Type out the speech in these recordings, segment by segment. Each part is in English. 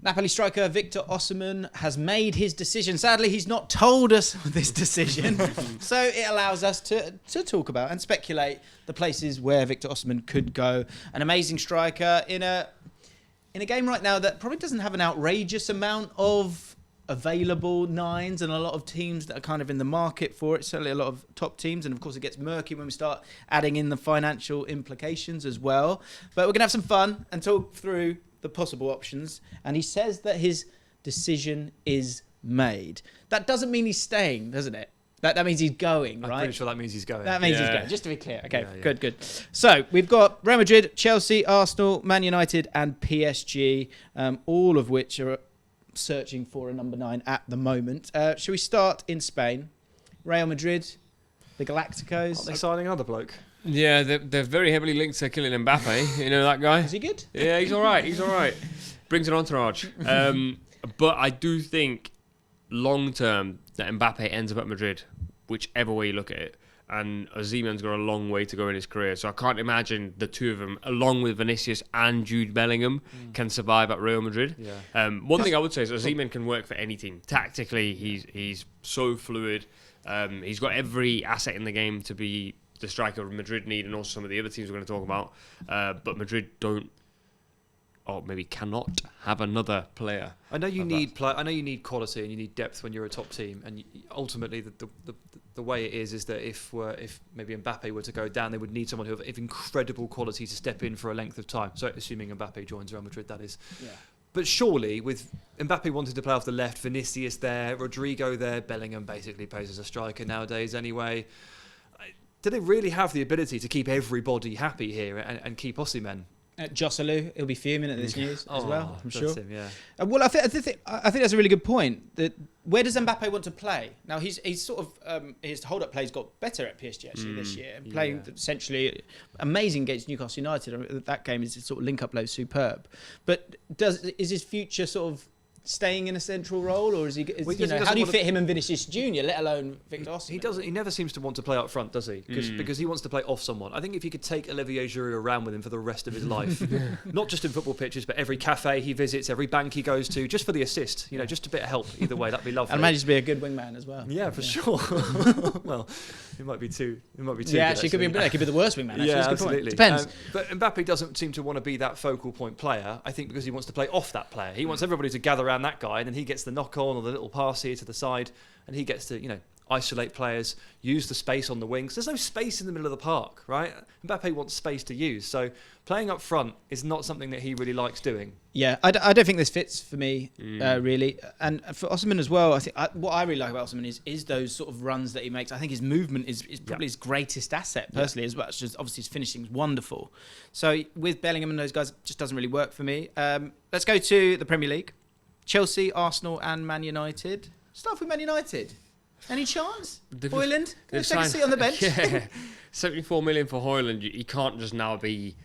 Napoli striker Victor Osimhen has made his decision. Sadly, he's not told us this decision, so it allows us to talk about and speculate the places where Victor Osimhen could go. An amazing striker in a game right now that probably doesn't have an outrageous amount of available nines and a lot of teams that are kind of in the market for it. Certainly a lot of top teams, and of course it gets murky when we start adding in the financial implications as well. But we're going to have some fun and talk through the possible options, and he says that his decision is made. That doesn't mean he's staying, doesn't it? That means he's going, right? I'm pretty sure that means he's going. That means he's going, just to be clear. Okay, good. So we've got Real Madrid, Chelsea, Arsenal, Man United and PSG, all of which are searching for a number 9 at the moment. Shall we start in Spain? Real Madrid, the Galacticos. Are they signing another bloke? Yeah, they're very heavily linked to Kylian Mbappe. You know that guy? Is he good? Yeah, he's all right. Brings an entourage. But I do think long term that Mbappe ends up at Madrid, whichever way you look at it. And Osimhen's got a long way to go in his career. So I can't imagine the two of them, along with Vinicius and Jude Bellingham, can survive at Real Madrid. Yeah. One thing I would say is Osimhen can work for any team. Tactically, he's so fluid. He's got every asset in the game to be the striker Madrid need, and also some of the other teams we're going to talk about. But Madrid don't, or maybe cannot, have another player. I know you need quality and you need depth when you're a top team. And ultimately, the way it is that if maybe Mbappe were to go down, they would need someone who have incredible quality to step in for a length of time. So assuming Mbappe joins Real Madrid, that is. Yeah. But surely, with Mbappe wanting to play off the left, Vinicius there, Rodrigo there, Bellingham basically plays as a striker nowadays anyway. Do they really have the ability to keep everybody happy here and keep Osimhen? Joselu, he'll be fuming at this news as well, I'm sure. Him, yeah. Well, I think that's a really good point. That where does Mbappe want to play? Now he's sort of his hold-up play's got better at PSG actually this year, playing essentially amazing against Newcastle United. That game is sort of link-up play superb. But is his future sort of staying in a central role, or is he? How do you fit him and Vinicius Junior, let alone Victor Osimhen? He never seems to want to play up front, does he? Because he wants to play off someone. I think if he could take Olivier Giroud around with him for the rest of his life, not just in football pitches, but every cafe he visits, every bank he goes to, just for the assist, just a bit of help either way, that'd be lovely. And managed to be a good wingman as well. Yeah, for sure. Well, it might be too. Yeah, actually, could be the worst wingman. Actually. Yeah, That's absolutely. Depends. But Mbappe doesn't seem to want to be that focal point player. I think because he wants to play off that player. He wants everybody to gather around that guy, and then he gets the knock on or the little pass here to the side, and he gets to isolate players, use the space on the wings. There's no space in the middle of the park, right? Mbappe wants space to use, so playing up front is not something that he really likes doing. Yeah, I don't think this fits for me really, and for Osimhen as well. I think what I really like about Osimhen is those sort of runs that he makes. I think his movement is probably his greatest asset personally, as much as obviously his finishing is wonderful. So with Bellingham and those guys, it just doesn't really work for me. Let's go to the Premier League. Chelsea, Arsenal and Man United. Start with Man United. Any chance? Højlund? Take a seat on the bench. Yeah, 74 million for Højlund. He can't just now be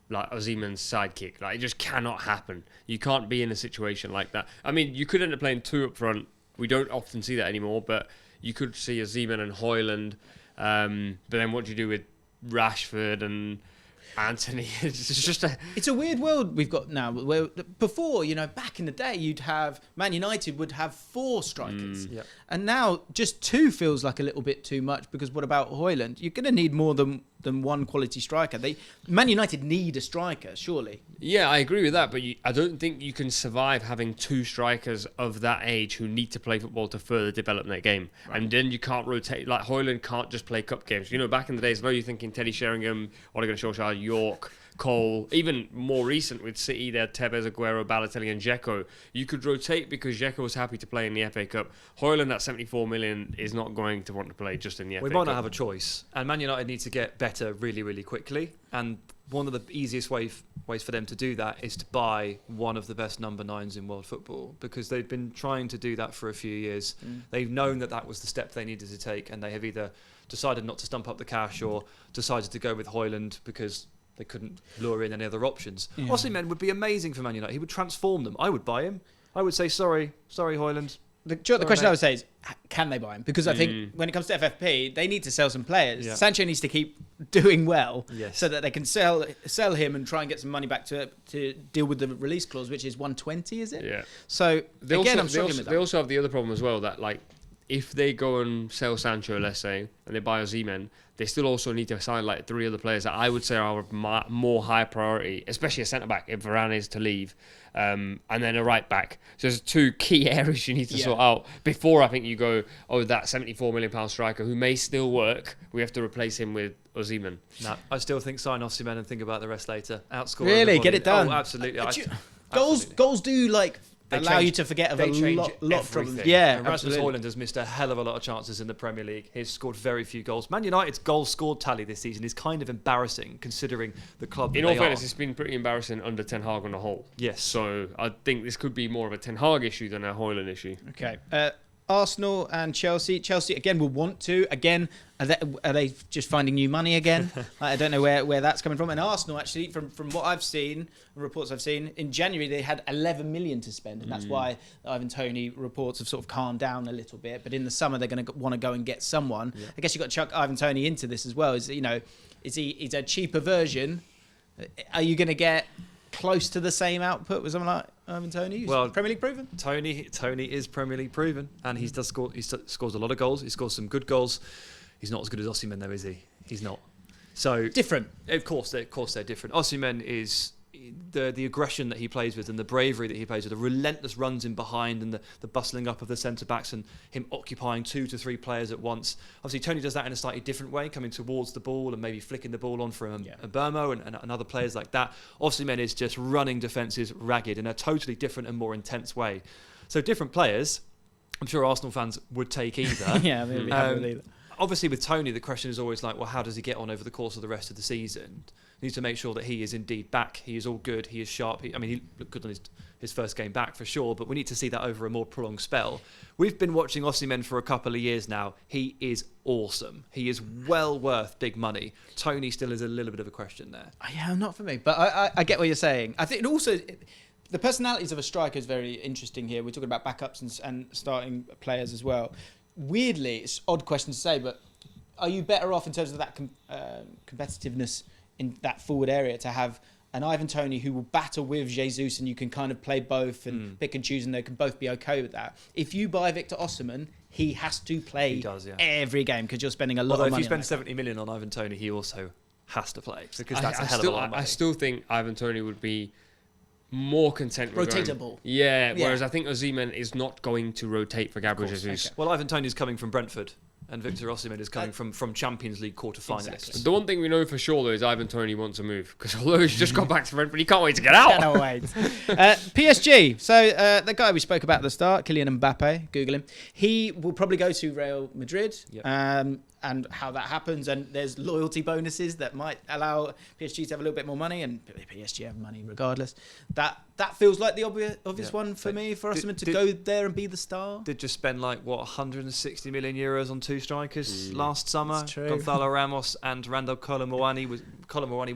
like Osimhen's sidekick. Like, it just cannot happen. You can't be in a situation like that. I mean, you could end up playing two up front. We don't often see that anymore, but you could see Osimhen and Højlund. But then what do you do with Rashford and Anthony? It's a weird world we've got now. Where before, back in the day, you'd have Man United would have 4 strikers, and now just 2 feels like a little bit too much. Because what about Højlund? You're going to need more than one quality striker. Man United need a striker, surely. Yeah, I agree with that, but I don't think you can survive having 2 strikers of that age who need to play football to further develop their game. Right. And then you can't rotate. Like, Højlund can't just play cup games. Back in the days, I know you're thinking Teddy Sheringham, Ole Gunnar Solskjaer, York, Cole, even more recent with City, there Tevez, Aguero, Balotelli and Dzeko. You could rotate because Dzeko was happy to play in the FA Cup. Højlund at 74 million is not going to want to play just in the FA Cup. We might not have a choice, and Man United need to get better really, really quickly, and one of the easiest ways for them to do that is to buy one of the best number 9s in world football, because they've been trying to do that for a few years. They've known that was the step they needed to take, and they have either decided not to stump up the cash or decided to go with Højlund because they couldn't lure in any other options. Osimhen would be amazing for Man United. He would transform them. I would buy him. I would say, sorry, Højlund. the question I would say is, can they buy him? Because I think when it comes to FFP, they need to sell some players. Yeah. Sancho needs to keep doing well Yes. so that they can sell him and try and get some money back to deal with the release clause, which is 120, is it? Yeah. So again, I'm struggling with that. They also have the other problem as well that like if they go and sell Sancho, let's say, and they buy Osimhen, they still also need to sign like 3 other players that I would say are more high priority, especially a centre back if Varane is to leave, and then a right back. So there's 2 key areas you need to sort out before I think you go, oh, that £74 million striker who may still work, we have to replace him with Osimhen. No, I still think sign Osimhen and think about the rest later. Outscore. Really? everybody. Get it done. Oh, absolutely. Goals do like They allow change- you to forget of they a change lot of problems. everything. Yeah, And Rasmus absolutely. Højlund has missed a hell of a lot of chances in the Premier League. He's scored very few goals. Man United's goals scored tally this season is kind of embarrassing considering the club that In they all fairness, are. it's been pretty embarrassing under Ten Hag on the whole. Yes. So I think this could be more of a Ten Hag issue than a Højlund issue. Okay. Arsenal and Chelsea. Chelsea again will want to. Again, are they just finding new money again? I don't know where that's coming from. And Arsenal actually, from what I've seen, reports I've seen, in January they had 11 million to spend, and that's why Ivan Toney reports have sort of calmed down a little bit. But in the summer they're going to want to go and get someone. Yeah. I guess you've got to chuck Ivan Toney into this as well. Is he's a cheaper version? Are you going to get close to the same output with someone like Ivan Toney? Well, Premier League proven. Tony is Premier League proven, and he does score. He scores a lot of goals. He scores some good goals. He's not as good as Osimhen, though, is he? He's not. So different. Of course, they're different. Osimhen is the aggression that he plays with and the bravery that he plays with, the relentless runs in behind and the bustling up of the centre backs and him occupying 2 to 3 players at once. Obviously, Tony does that in a slightly different way, coming towards the ball and maybe flicking the ball on for a Burmo and other players like that. Osimhen is just running defences ragged in a totally different and more intense way. So different players. I'm sure Arsenal fans would take either. Yeah, maybe either. Obviously, with Tony, the question is always like, well, how does he get on over the course of the rest of the season? Need to make sure that he is indeed back. He is all good. He is sharp. He looked good on his first game back for sure, but we need to see that over a more prolonged spell. We've been watching Osimhen for a couple of years now. He is awesome. He is well worth big money. Tony still is a little bit of a question there. Yeah, not for me, but I get what you're saying. I think the personalities of a striker is very interesting here. We're talking about backups and starting players as well. Weirdly, it's an odd question to say, but are you better off in terms of that competitiveness in that forward area to have an Ivan Toney who will battle with Jesus and you can kind of play both and pick and choose and they can both be okay with that? If you buy Victor Osimhen, he has to play every game because you're spending a lot of money. If you spend 70 million on Ivan Toney, he also has to play because that's a hell of a lot of money. I still think Ivan Toney would be more content with rotatable. Whereas I think Osimhen is not going to rotate for Gabriel Jesus. Okay. Well, Ivan Toney is coming from Brentford and Victor Osimhen is coming from Champions League quarter-finalists. Exactly. The one thing we know for sure, though, is Ivan Toney wants to move because although he's just got back to Brentford, he can't wait to get out. Cannot wait. PSG. So the guy we spoke about at the start, Kylian Mbappe, Google him. He will probably go to Real Madrid. Yep. And how that happens, and there's loyalty bonuses that might allow PSG to have a little bit more money, and PSG have money regardless. That feels like the obvious one for me, for Osimhen to go there and be the star. Did just spend 160 million euros on 2 strikers last summer. That's true. Gonzalo Ramos and Randall Colomouani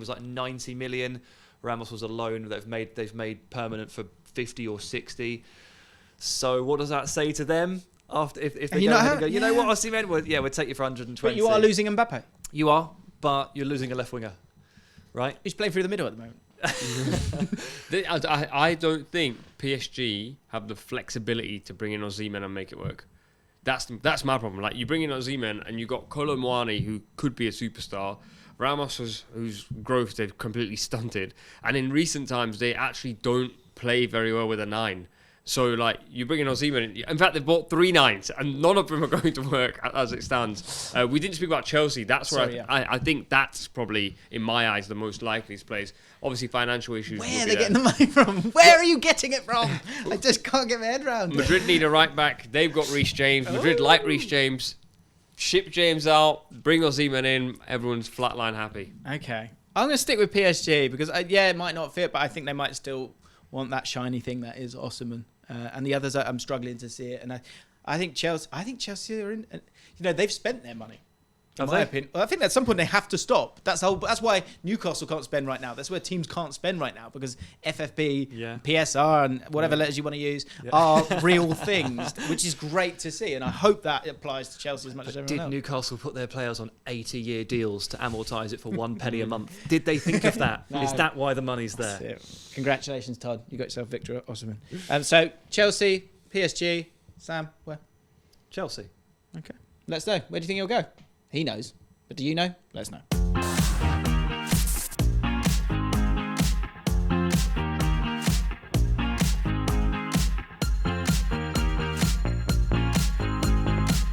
was like 90 million. Ramos was a loan they've made permanent for 50 or 60. So what does that say to them? After if they go ahead and go, you know what, Osimhen, we'll take you for 120. But you are losing Mbappe. You are, but you're losing a left winger, right? He's playing through the middle at the moment. I don't think PSG have the flexibility to bring in Osimhen and make it work. That's my problem. Like you bring in Osimhen and you got Colomouani who could be a superstar. Ramos whose growth they've completely stunted, and in recent times they actually don't play very well with a 9. So, you bring in Osimhen. In fact, they've bought 3 9s, and none of them are going to work as it stands. We didn't speak about Chelsea. That's where I think that's probably, in my eyes, the most likely place. Obviously, financial issues. Where are they getting the money from? Where are you getting it from? I just can't get my head around it. Madrid need a right back. They've got Reece James. Madrid like Reece James. Ship James out. Bring Osimhen in. Everyone's flatline happy. Okay. I'm going to stick with PSG because, it might not fit, but I think they might still want that shiny thing that is Osimhen. And the others, I'm struggling to see it. And I think Chelsea are in. They've spent their money. In my opinion, well, I think at some point they have to stop. That's why Newcastle can't spend right now. That's where teams can't spend right now because FFP, PSR, and whatever letters you want to use are real things, which is great to see. And I hope that applies to Chelsea as much as everyone else. Did Newcastle put their players on 80-year deals to amortise it for 1 penny a month? Did they think of that? No. Is that why the money's there? Congratulations, Todd. You got yourself Victor Osimhen. So Chelsea, PSG, Sam, where? Chelsea. Okay. Let us know. Where do you think he'll go? He knows. But do you know? Let us know.